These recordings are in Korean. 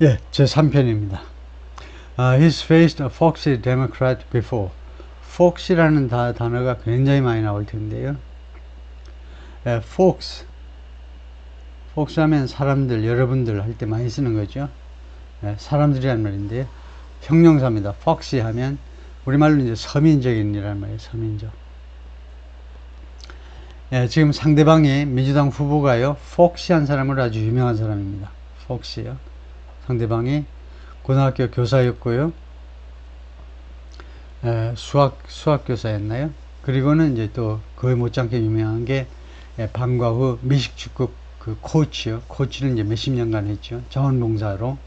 예, 제 3편입니다. He's faced a foxy Democrat before. fox이라는 단어가 굉장히 많이 나올 텐데요. 예, fox 하면 사람들, 여러분들 할 때 많이 쓰는 거죠. 예, 사람들이란 말인데요. 형용사입니다. foxy 하면 우리말로 이제 서민적인이란 말이에요. 서민적. 예, 지금 상대방이 민주당 후보가요, foxy한 사람으로 아주 유명한 사람입니다. fox요. 상대방이 고등학교 교사였고요. 수학 교사였나요? 그리고는 이제 또 거의 못지않게 유명한 게 방과 후 미식축구 그 코치요. 코치는 이제 몇십 년간 했죠. 자원봉사로.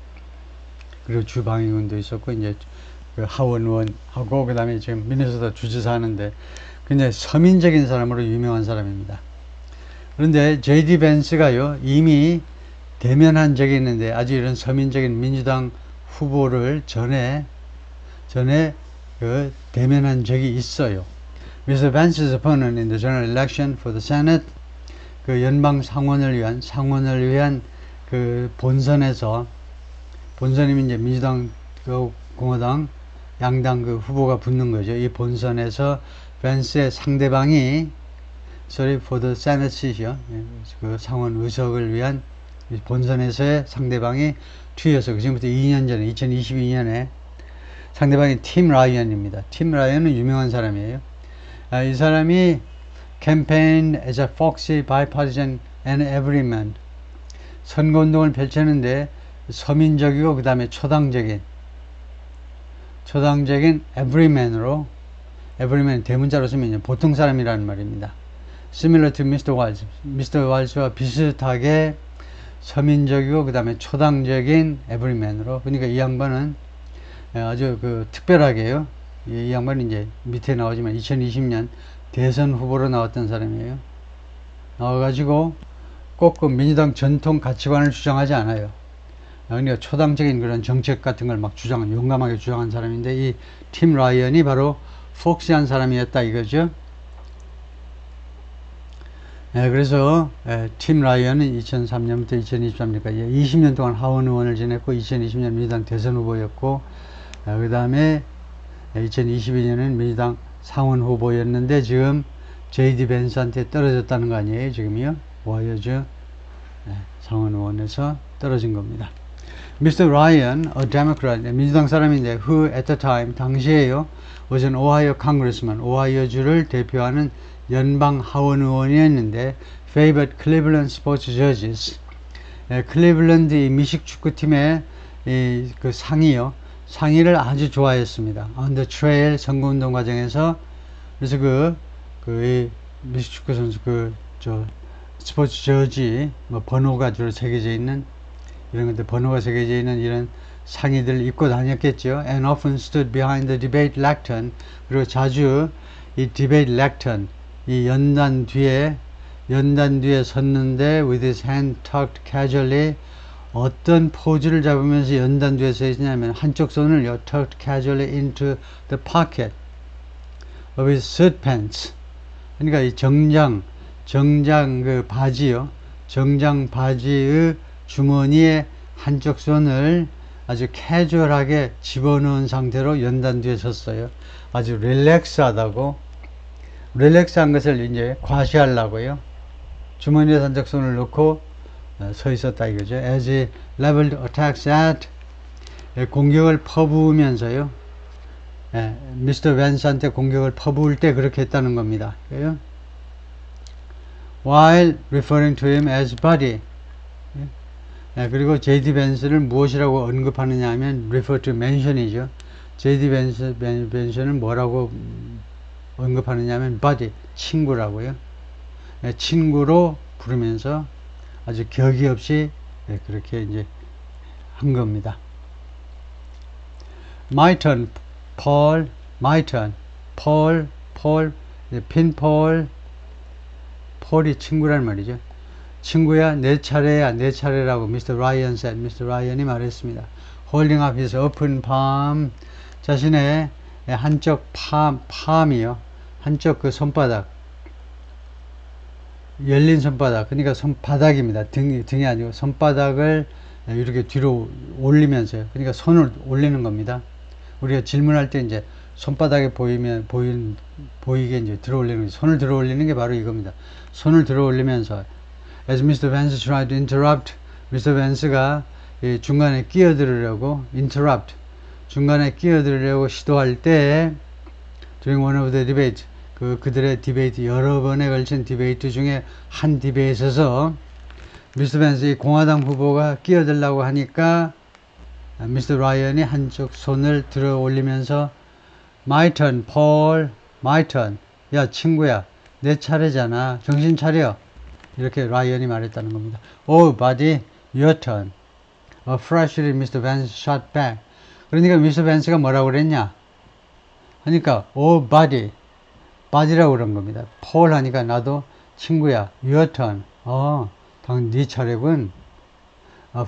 그리고 주방위원도 있었고 이제 그 하원의원하고 그다음에 지금 미네소타 주지사 하는데 굉장히 서민적인 사람으로 유명한 사람입니다. 그런데 J.D. 벤스가요 이미 대면한 적이 있는데 아주 이런 서민적인 민주당 후보를 전에 그 대면한 적이 있어요. Mr. Vance's opponent in the general election for the Senate, 그 연방 상원을 위한 그 본선에서, 본선이면 이제 민주당, 공화당, 양당 그 후보가 붙는 거죠. 이 본선에서 밴스의 상대방이, for the Senate seat이요. 그 상원 의석을 위한 본선에서의 상대방이 튀어서, 지금부터 2년 전에, 2022년에 상대방이 팀 라이언입니다. 팀 라이언은 유명한 사람이에요. 이 사람이 campaign as a foxy, bipartisan and everyman 선거운동을 펼쳤는데 서민적이고 그 다음에 초당적인 everyman으로, everyman 대문자로 쓰면 보통 사람이라는 말입니다. similar to Mr. Walz, Mr. Walz와 비슷하게 서민적이고 그 다음에 초당적인 everyman으로. 그러니까 이 양반은 아주 그 특별하게요. 이 양반은 이제 밑에 나오지만 2020년 대선 후보로 나왔던 사람이에요. 나와가지고 꼭 그 민주당 전통 가치관을 주장하지 않아요. 그러니까 초당적인 그런 정책 같은 걸 막 용감하게 주장한 사람인데 이 팀 라이언이 바로 폭시한 사람이었다 이거죠. 그래서 팀 라이언은 2003년부터 2023년까지 20년 동안 하원 의원을 지냈고 2020년 민주당 대선 후보였고 그 다음에 2022년은 민주당 상원 후보였는데 지금 J.D. 벤스한테 떨어졌다는 거 아니에요 지금이요. 오하이오주 상원 의원에서 떨어진 겁니다. Mr. Ryan, a Democrat, 민주당 사람인데 who at the time, 당시에요, was an Ohio congressman, 오하이오주를 대표하는 연방 하원 의원이었는데 favored Cleveland sports judges, 클리블랜드 미식축구팀의 그 상의를 아주 좋아했습니다. On the trail 선거운동 과정에서. 그래서 그 미식축구 선수 스포츠 저지 번호가 주로 새겨져 있는 이런 것들, 번호가 새겨져 있는 이런 상의들 입고 다녔겠죠. And often stood behind the debate lectern. 그리고 자주 이 debate lectern, 이 연단 뒤에 섰는데 with his hand tucked casually. 어떤 포즈를 잡으면서 연단 뒤에 서 있냐면 한쪽 손을 tucked casually into the pocket of his suit pants. 그러니까 이 정장 그 바지요. 정장 바지의 주머니에 한쪽 손을 아주 캐주얼하게 집어넣은 상태로 연단 뒤에 섰어요. 아주 릴렉스하다고. 릴렉스한 것을 이제 과시하려고요. 주머니에 한쪽 손을 넣고 서 있었다 이거죠. As he leveled attacks at, 공격을 퍼부으면서요. 미스터 벤스한테 공격을 퍼부을 때 그렇게 했다는 겁니다. While referring to him as buddy. 그리고 J.D. 벤스를 무엇이라고 언급하느냐 하면 refer to mention이죠. J.D. 벤스는 뭐라고 언급하느냐 하면 buddy, 친구라고요. 친구로 부르면서 아주 격이 없이 그렇게 이제 한 겁니다. My turn, Paul, my turn, Paul, 핀폴, 폴이 친구란 말이죠. 친구야, 내 차례야, 내 차례라고 Mr. Ryan said, Mr. Ryan이 말했습니다. Holding up his open palm, 자신의 한쪽 palm이요. 한쪽 그 손바닥, 열린 손바닥, 그러니까 손바닥입니다. 등이 아니고 손바닥을 이렇게 뒤로 올리면서요. 그러니까 손을 올리는 겁니다. 우리가 질문할 때 이제 손바닥에 보이게 이제 들어 올리는 거죠. 손을 들어 올리는 게 바로 이겁니다. 손을 들어 올리면서 as Mr. Vance tried to interrupt, Mr. Vance가 중간에 끼어들으려고 interrupt, 중간에 끼어들으려고 시도할 때 during one of the debate, 그들의 디베이트, 여러 번에 걸친 디베이트 중에 한 디베이트에서 미스터 벤스의 공화당 후보가 끼어들려고 하니까 미스터 라이언이 한쪽 손을 들어 올리면서 My turn, Paul, my turn. 야 친구야, 내 차례잖아. 정신 차려. 이렇게 라이언이 말했다는 겁니다. Oh, buddy, your turn. Freshly, Mr. Vance shot back. 그러니까 미스터 벤스가 뭐라고 그랬냐? 하니까 Oh, buddy, buddy라고 그런 겁니다. Paul 하니까 나도 친구야, your turn. 당연 네 차례군.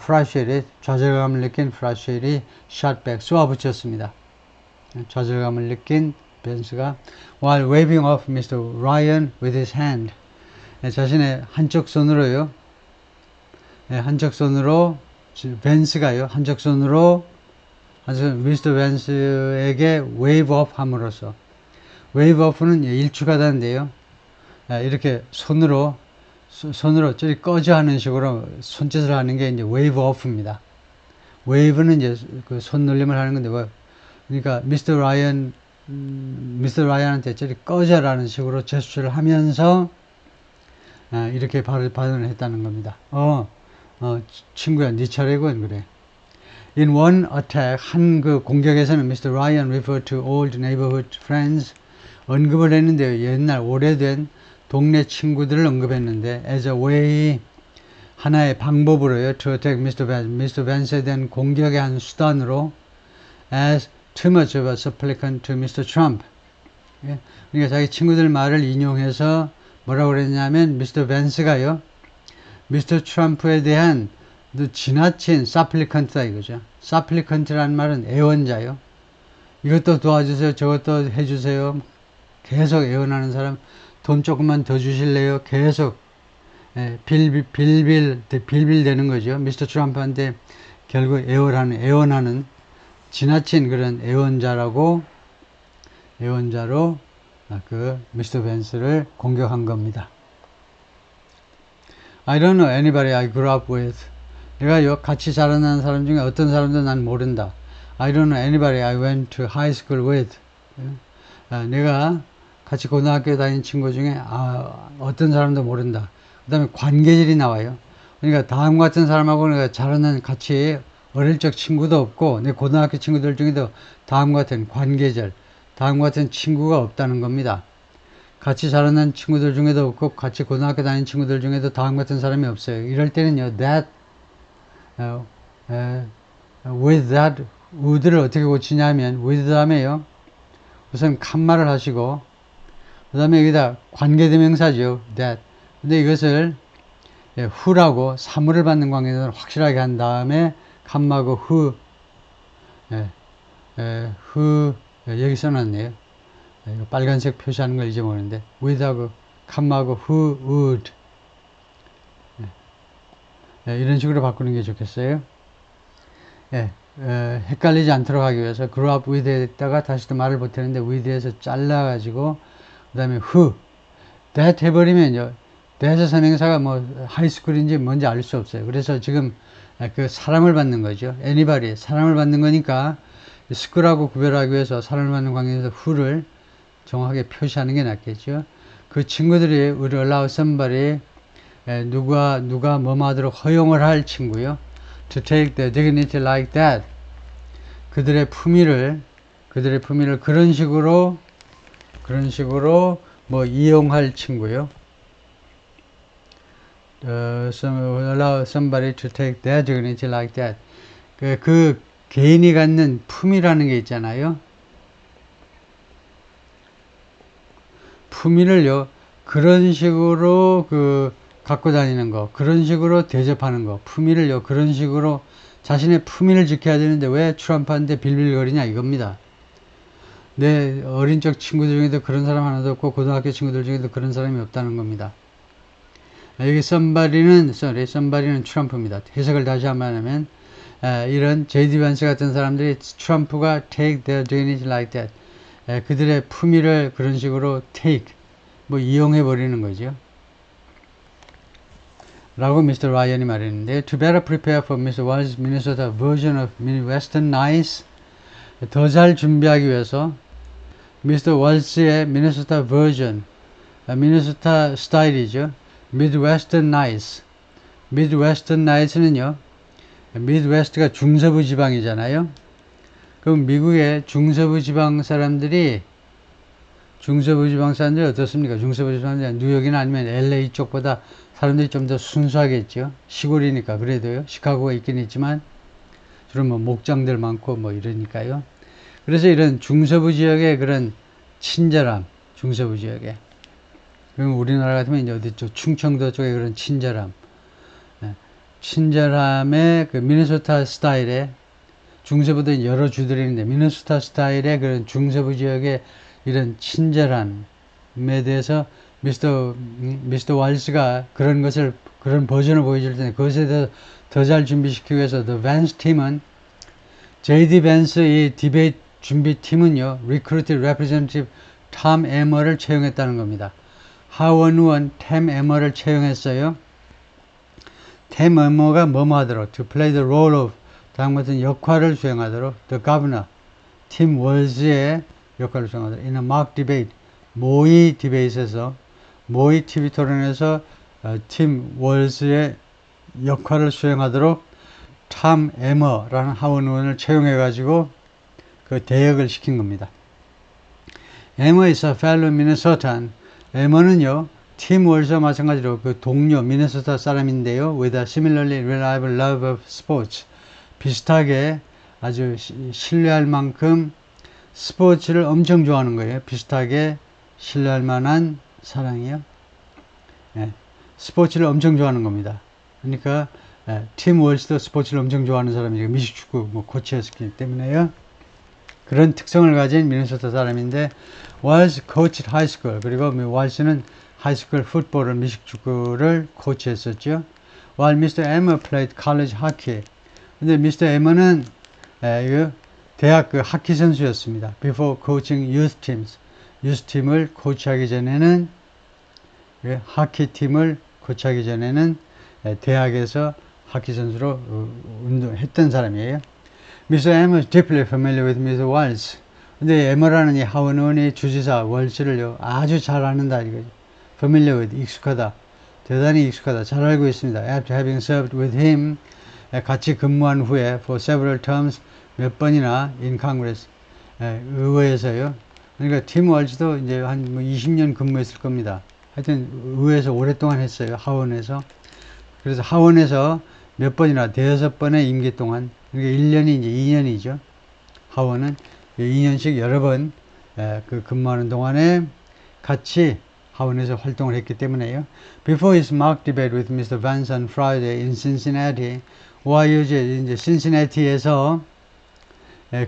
프라쉘이 좌절감을 느낀 프라쉘이 shot back 쏘아붙였습니다. 좌절감을 느낀 벤스가 while waving off Mr. Ryan with his hand. 자신의 한쪽 손으로요. 한쪽 손으로 벤스가요. 한쪽 손으로 미스터 벤스에게 wave off 함으로써 wave off는 일축하다인데요. 이렇게 손으로 저리 꺼져 하는 식으로 손짓을 하는 게 이제 wave off입니다. wave는 이제 그 손놀림을 하는 건데 그러니까 미스터 라이언한테 저리 꺼져라는 식으로 제스처를 하면서 이렇게 발언을 했다는 겁니다. 친구야, 네 차례군. 그래. In one attack, 한 그 공격에서는 Mr. Ryan referred to old neighborhood friends. 언급을 했는데요. 옛날 오래된 동네 친구들을 언급했는데 as a way, 하나의 방법으로요. to attack Mr. Vance, Mr. Vance에 대한 공격의 한 수단으로 as too much of a supplicant to Mr. Trump. 그러니까 자기 친구들 말을 인용해서 뭐라고 그랬냐면 미스터 벤스가요. 미스터 트럼프에 대한 지나친 사플리컨트다 이거죠. 사플리컨트라는 말은 애원자요. 이것도 도와주세요. 저것도 해주세요. 계속 애원하는 사람. 돈 조금만 더 주실래요? 계속 빌빌대는 거죠. 미스터 트럼프한테 결국 애원하는 지나친 그런 애원자로 그 미스터 벤스를 공격한 겁니다. I don't know anybody I grew up with. 내가 같이 자라난 사람 중에 어떤 사람도 난 모른다. I don't know anybody I went to high school with. 내가 같이 고등학교 다닌 친구 중에 어떤 사람도 모른다. 그 다음에 관계절이 나와요. 그러니까 다음 같은 사람하고 내가 자라난 같이 어릴 적 친구도 없고 내 고등학교 친구들 중에도 다음 같은 관계절, 다음 같은 친구가 없다는 겁니다. 같이 자라난 친구들 중에도 없고 같이 고등학교 다닌 친구들 중에도 다음 같은 사람이 없어요. 이럴 때는요, with that, would를 어떻게 고치냐면 with 다음에요. 우선 칸말을 하시고 그 다음에 여기다 관계대명사죠. that. 근데 이것을 who라고 사물을 받는 관계에서 확실하게 한 다음에 칸마고 who 여기 써놨네요. 빨간색 표시하는 걸 잊어먹었는데 with하고 칸마고 who would 이런 식으로 바꾸는 게 좋겠어요. 헷갈리지 않도록 하기 위해서 grew up with에다가 다시 또 말을 보태는데 with에서 잘라가지고 그 다음에 who that 해버리면요 that 선행사가 뭐 하이스쿨인지 뭔지 알 수 없어요. 그래서 지금 그 사람을 받는 거죠. anybody 사람을 받는 거니까 school하고 구별하기 위해서 사람을 받는 관계에서 who를 정확하게 표시하는 게 낫겠죠. 그 친구들이 would allow somebody 누가 뭐뭐 하도록 허용을 할 친구요. to take the dignity like that. 그들의 품위를 그런 식으로 뭐 이용할 친구요. allow somebody to take their dignity like that. 그 개인이 갖는 품위라는 게 있잖아요. 품위를요, 그런 식으로 갖고 다니는 거, 그런 식으로 대접하는 거, 품위를요, 그런 식으로 자신의 품위를 지켜야 되는데 왜 트럼프한테 빌빌거리냐 이겁니다. 내 어린 적 친구들 중에도 그런 사람 하나도 없고 고등학교 친구들 중에도 그런 사람이 없다는 겁니다. 여기 somebody는 트럼프입니다. 해석을 다시 한번 하면 이런 J.D. 벤스 같은 사람들이 트럼프가 take their advantage like that. 그들의 품위를 그런 식으로 take, 이용해 버리는 거죠. 라고 미스터 라이언이 말했는데, to better prepare for Mr. Walz's Minnesota version of Western Nice, 더 잘 준비하기 위해서 미스터 월스의 미네소타 버전, 미네소타 스타일이죠. Midwestern Nice. Midwestern Nice는요, 미드웨스트가 중서부 지방이잖아요. 그럼 미국의 중서부 지방 사람들이 어떻습니까? 중서부 지방 사람들이 뉴욕이나 아니면 LA 쪽보다 사람들이 좀 더 순수하겠죠. 시골이니까. 그래도요, 시카고가 있긴 있지만 주로 목장들 많고 이러니까요. 그래서 이런 중서부 지역의 그런 친절함, 중서부 지역에. 그럼 우리나라 같으면 이제 어디 쪽, 충청도 쪽에 그런 친절함. 친절함의 그 미네소타 스타일의, 중서부도 여러 주들이 있는데 미네소타 스타일의 그런 중서부 지역의 이런 친절함에 대해서 미스터 월스가 그런 버전을 보여줄 텐데, 그것에 더 잘 준비시키기 위해서 The Vance 팀은, J.D. 벤스 이 디베이트 준비팀은요, Recruited Representative 톰 에머를 채용했다는 겁니다. 하원 의원 톰 에머를 채용했어요. 톰 에머가 하도록, to play the role of, 다음 같은 역할을 수행하도록, the governor, 팀 월즈의 역할을 수행하도록, in a mock debate, 모의 디베이트에서, 모의 TV 토론에서 팀 월즈의 역할을 수행하도록 톰 에머라는 하원 의원을 채용해가지고 그 대역을 시킨 겁니다. 에머 is a fellow Minnesotan. 에머는요, 팀 월즈와 마찬가지로 그 동료 미네소타 사람인데요, with a similarly reliable love of sports. 비슷하게 아주 신뢰할 만큼 스포츠를 엄청 좋아하는 거예요. 비슷하게 신뢰할 만한 사랑이요. 스포츠를 엄청 좋아하는 겁니다. 그러니까 팀 월즈도 스포츠를 엄청 좋아하는 사람이고 미식축구 코치였기 때문에요. 그런 특성을 가진 미네소타 사람인데, 월즈 coached high school, 그리고 월즈는 하이스쿨 풋볼을, 미식축구를 코치했었죠. While Mr. Emmer played college hockey. 근데 미스터 에머는 대학 그 하키 선수였습니다. Before coaching youth teams. youth 팀을 코치하기 전에는, 하키팀을 코치하기 전에는 대학에서 하키 선수로 운동했던 사람이에요. Mr. Emmer is deeply familiar with Mr. Walz. 근데 에머라는 이 하원 의원이 주지사 월츠를요, 아주 잘 아는다 이거죠. familiar with, 익숙하다. 대단히 익숙하다. 잘 알고 있습니다. After having served with him, 같이 근무한 후에 for several terms, 몇 번이나 in Congress, 의회에서요. 그러니까 팀 월즈도 이제 한 20년 근무했을 겁니다. 하여튼 의회에서 오랫동안 했어요. 하원에서. 그래서 하원에서 몇 번이나 대여섯 번의 임기 동안, 그러니까 1년이 이제 2년이죠. 하원은 2년씩 여러 번 그 근무하는 동안에 같이 하원에서 활동을 했기 때문에요. Before his mock debate with Mr. Vance on Friday in Cincinnati, 오하이오주의 이제 신시내티에서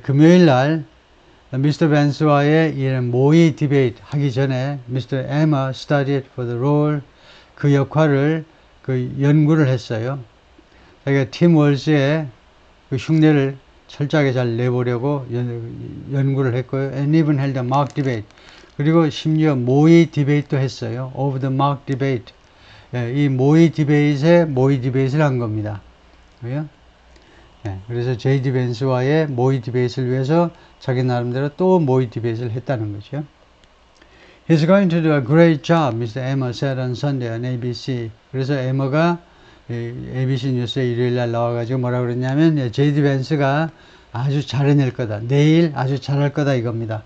금요일 날 미스터 벤스와의 이런 모의 디베이트 하기 전에 미스터 에머 studied for the role, 그 역할을 연구를 했어요. 자기가 팀 월즈의 그 흉내를 철저하게 잘 내보려고 연구를 했고요. And even held a mock debate. 그리고 심지어 모의 디베이트도 했어요. Of the mock debate. 이 모의 디베이트를 한 겁니다. 그래요? 그래서 J.D. 벤스와의 모의 디베이트를 위해서 자기 나름대로 또 모의 디베이트를 했다는 거죠. He's going to do a great job, Mr. Emmer said on Sunday on ABC. 그래서 에머가 ABC 뉴스에 일요일 날 나와가지고 뭐라 그랬냐면, J.D. 벤스가 아주 잘해낼 거다. 내일 아주 잘할 거다 이겁니다.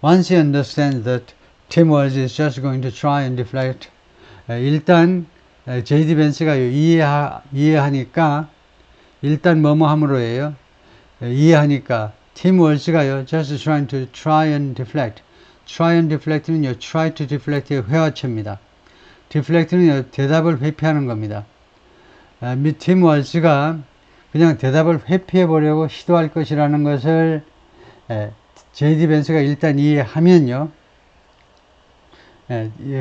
Once he understands that Tim Walz is just going to try and deflect. 일단 J.D. 벤스가 이해하니까, 일단 뭐뭐 함으로예요. 이해하니까 팀 월즈가요, just trying to try and deflect. try and deflect는요, try to deflect의 회화체입니다. deflect는요, 대답을 회피하는 겁니다. 팀 월즈가 그냥 대답을 회피해 보려고 시도할 것이라는 것을 J.D. 벤스가 일단 이해하면요.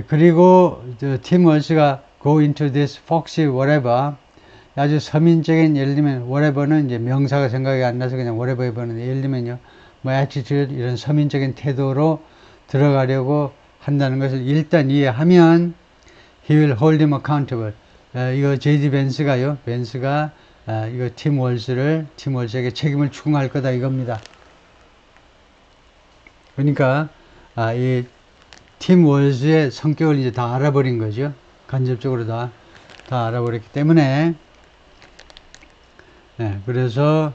그리고 팀 월즈가 go into this foxy whatever. 아주 서민적인, 예를 들면 whatever는 이제 명사가 생각이 안 나서 그냥 whatever 해보는데, 예를 들면요, 뭐 attitude 이런 서민적인 태도로 들어가려고 한다는 것을 일단 이해하면 he will hold him accountable. 이거 J.D. 벤스가요, 이거 팀 월스에게 책임을 추궁할 거다 이겁니다. 그러니까 이 팀 월스의 성격을 이제 다 알아버린 거죠. 간접적으로 다 알아버렸기 때문에, 그래서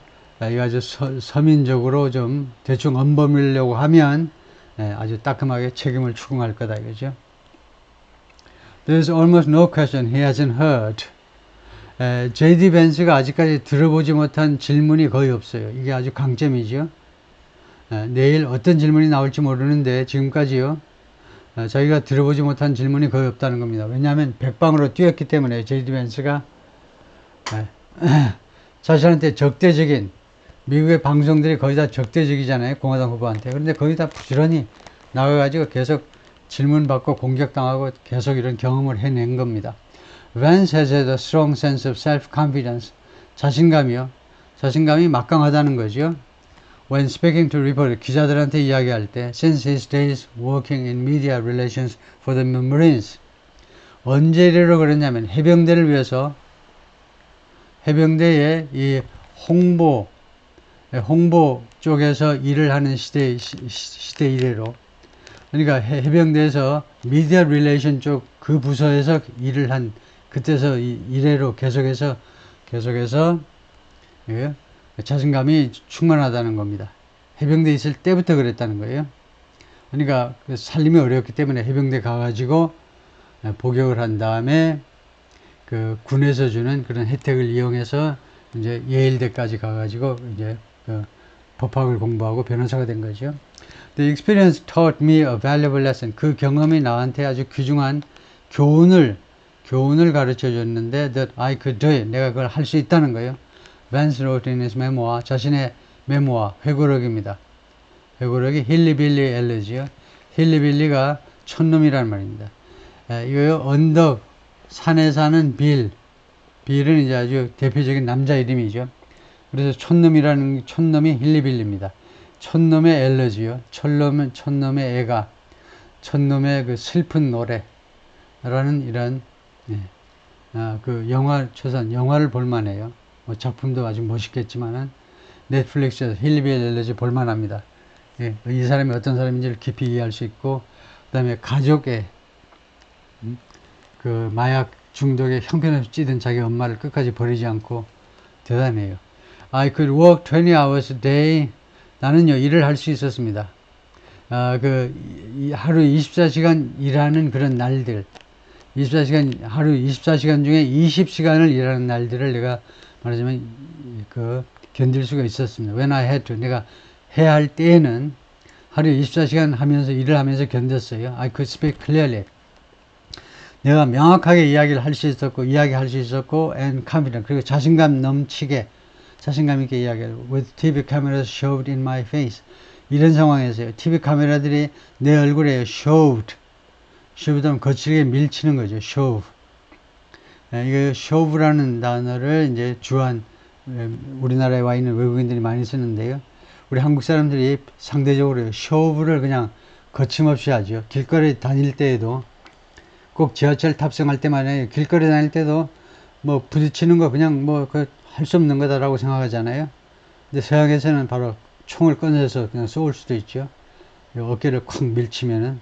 이거 아주 서민적으로 좀 대충 언범이려고 하면 아주 따끔하게 책임을 추궁할 거다 이거죠. There's almost no question he hasn't heard. J.D. 벤스가 아직까지 들어보지 못한 질문이 거의 없어요. 이게 아주 강점이죠. 내일 어떤 질문이 나올지 모르는데 지금까지요, 자기가 들어보지 못한 질문이 거의 없다는 겁니다. 왜냐하면 백방으로 뛰었기 때문에 J.D. 벤스가 자신한테 적대적인, 미국의 방송들이 거의 다 적대적이잖아요, 공화당 후보한테. 그런데 거의 다 부지런히 나가가지고 계속 질문받고 공격당하고 계속 이런 경험을 해낸 겁니다. Vance has had a strong sense of self-confidence. 자신감이 막강하다는 거죠. When speaking to reporters, 기자들한테 이야기할 때, since his days working in media relations for the Marines. 언제 이래로 그랬냐면, 해병대를 위해서, 해병대의 이 홍보 쪽에서 일을 하는 시대 이래로. 그러니까 해병대에서 미디어 릴레이션 쪽 그 부서에서 일을 한 그때서 이래로 계속해서 예, 자신감이 충만하다는 겁니다. 해병대에 있을 때부터 그랬다는 거예요. 그러니까 살림이 어렵기 때문에 해병대 가가지고 복역을 한 다음에 그 군에서 주는 그런 혜택을 이용해서 이제 예일대까지 가가지고 이제 그 법학을 공부하고 변호사가 된 거죠. The experience taught me a valuable lesson. 그 경험이 나한테 아주 귀중한 교훈을 가르쳐 줬는데 that I could do it. 내가 그걸 할 수 있다는 거예요. Vance wrote in his memoir. 자신의 메모아, 회고록입니다. 회고록이 힐리빌리 엘레지요. 힐리빌리가 촌놈이라는 말입니다. 이거요, 언덕, 산에 사는 빌은 이제 아주 대표적인 남자 이름이죠. 그래서 촌놈이 힐리빌리입니다. 촌놈의 엘러지요. 촌놈의 애가, 촌놈의 그 슬픈 노래라는 이런, 그 영화를 볼만해요. 뭐 작품도 아주 멋있겠지만은, 넷플릭스에서 힐리빌리 엘러지 볼만합니다. 이 사람이 어떤 사람인지를 깊이 이해할 수 있고, 그 다음에 가족의, 그 마약 중독에 형편없이 찌든 자기 엄마를 끝까지 버리지 않고 대단해요. I could work 20 hours a day. 나는요, 일을 할 수 있었습니다. 하루 24시간 일하는 그런 날들, 하루 24시간 중에 20시간을 일하는 날들을 내가 말하자면, 견딜 수가 있었습니다. When I had to, 내가 해야 할 때에는 하루 24시간 일을 하면서 견뎠어요. I could speak clearly. 내가 명확하게 이야기할 수 있었고, and confident. 그리고 자신감 있게 이야기하고, with TV cameras shoved in my face. 이런 상황에서요, TV 카메라들이 내 얼굴에 shoved 하면 거칠게 밀치는 거죠, shove. 이거 shove라는 단어를 이제 우리나라에 와 있는 외국인들이 많이 쓰는데요. 우리 한국 사람들이 상대적으로 shove를 그냥 거침없이 하죠. 길거리 다닐 때에도, 꼭 지하철 탑승할 때만 해요. 길거리 다닐 때도 뭐 부딪히는 거 그냥 할 수 없는 거다라고 생각하잖아요. 근데 서양에서는 바로 총을 꺼내서 그냥 쏠 수도 있죠. 어깨를 콱 밀치면은,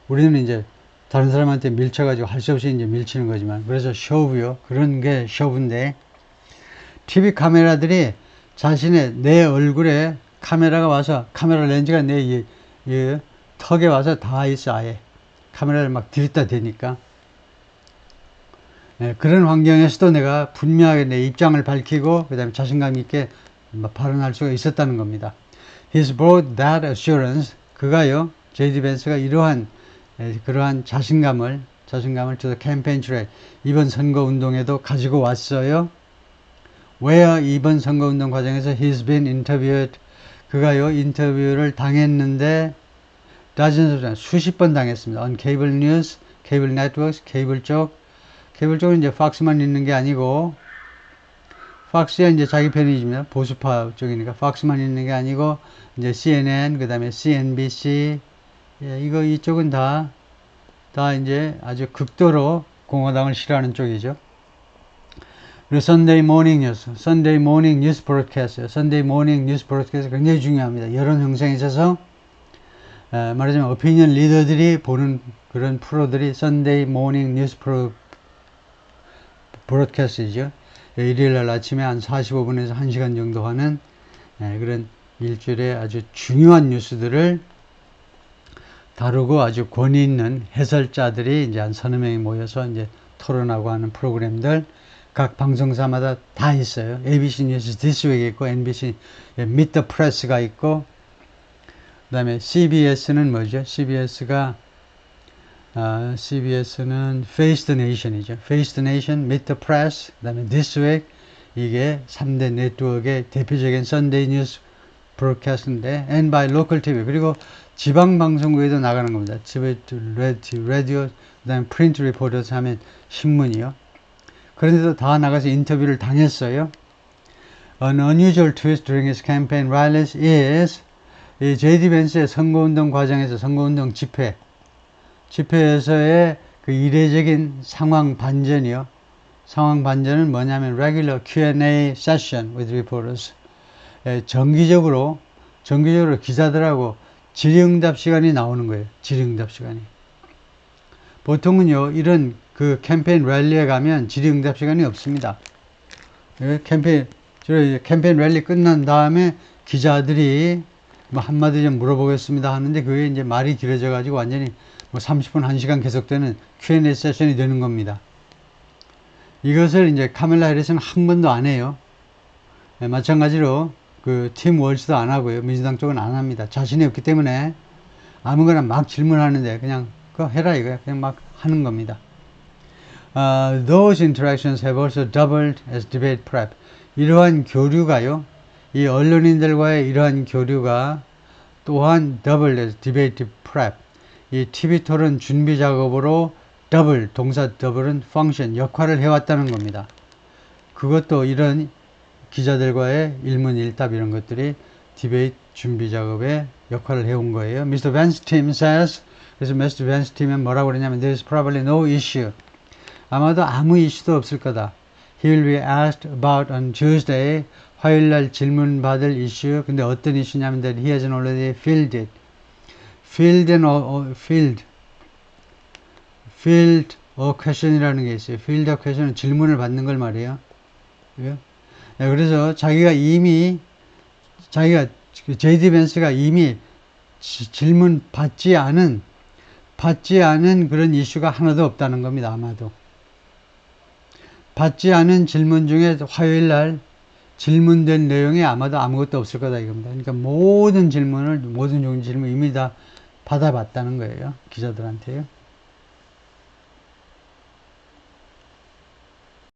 우리는 이제 다른 사람한테 밀쳐가지고 할 수 없이 이제 밀치는 거지만, 그래서 쇼브요. 그런 게 쇼브인데, TV 카메라들이 내 얼굴에 카메라 렌즈가 내 턱에 와서 닿아 있어, 아예. 카메라를 막 들이다 대니까. 그런 환경에서도 내가 분명하게 내 입장을 밝히고, 그 다음에 자신감 있게 발언할 수가 있었다는 겁니다. He's brought that assurance. 그가요, J.D. 벤스가 그러한 자신감을 to the campaign trail. 이번 선거 운동에도 가지고 왔어요. Where 이번 선거 운동 과정에서 he's been interviewed. 그가요, 인터뷰를 당했는데, 수십 번 당했습니다. On cable news, cable networks, 케이블 케이블 쪽은 이제 팍스만 있는 게 아니고, 팍스야 이제 자기 편이지만 보수파 쪽이니까 팍스만 있는 게 아니고, 이제 CNN, 그 다음에 CNBC, 예, 이쪽은 다 이제 아주 극도로 공화당을 싫어하는 쪽이죠. 그리고 Sunday Morning News, Sunday Morning News Broadcast, Sunday Morning News Broadcast 굉장히 중요합니다. 여론 형성에 있어서 말하자면 오피니언 리더들이 보는 그런 프로들이 Sunday Morning News Broadcast이죠. 일요일날 아침에 한 45분에서 1시간 정도 하는 그런 일주일에 아주 중요한 뉴스들을 다루고 아주 권위 있는 해설자들이 이제 한 서너 명이 모여서 이제 토론하고 하는 프로그램들 각 방송사마다 다 있어요. ABC 뉴스 This Week 있고, NBC Meet the Press가 있고, 그 다음에 CBS는 뭐죠? CBS는 Face the Nation이죠. Face the Nation, Meet the Press, 그 다음에 This Week, 이게 3대 네트워크의 대표적인 Sunday News Broadcast인데, and by local TV, 그리고 지방 방송국에도 나가는 겁니다. 라디오, 그 다음에 프린트 리포터스 하면 신문이요. 그런데도 다 나가서 인터뷰를 당했어요. An unusual twist during his campaign rallies is 이 J.D. 벤스의 선거운동 과정에서 선거운동 집회에서의 그 이례적인 상황 반전이요. 상황 반전은 뭐냐면 regular Q&A session with reporters. 정기적으로 기자들하고 질의응답 시간이 나오는 거예요. 질의응답 시간이. 보통은요, 이런 그 캠페인 랠리에 가면 질의응답 시간이 없습니다. 캠페인 랠리 끝난 다음에 기자들이 뭐 한마디 좀 물어보겠습니다 하는데 그게 이제 말이 길어져 가지고 완전히 뭐 30분, 1시간 계속되는 Q&A 세션이 되는 겁니다. 이것을 이제 카멜라 해리스는 한 번도 안 해요. 마찬가지로 그 팀 월스도 안 하고요. 민주당 쪽은 안 합니다. 자신이 없기 때문에 아무거나 막 질문하는데 그냥 그거 해라 이거야. 그냥 막 하는 겁니다. Those interactions have also doubled as debate prep. 이러한 교류가요. 이 언론인들과의 이러한 교류가 또한 doubled as debate prep. 이 TV 토론 준비 작업으로 동사 double은 function, 역할을 해왔다는 겁니다. 그것도 이런 기자들과의 일문일답 이런 것들이 디베이트 준비 작업에 역할을 해온 거예요. Mr. Vance's team says, 그래서 Mr. Vance's team은 뭐라고 그러냐면 There is probably no issue. 아마도 아무 이슈도 없을 거다. He will be asked about on Tuesday. 화요일날 질문 받을 이슈. 근데 어떤 이슈냐면 that he hasn't already filled it. Filled a question이라는 게 있어요. Filled a question은 질문을 받는 걸 말이에요. 그래서 J.D. 벤스가 이미 질문 받지 않은 그런 이슈가 하나도 없다는 겁니다. 아마도. 받지 않은 질문 중에 화요일 날 질문된 내용이 아마도 아무것도 없을 거다 이겁니다. 그러니까 모든 종류 질문 이미 다 받아봤다는 거예요. 기자들한테요.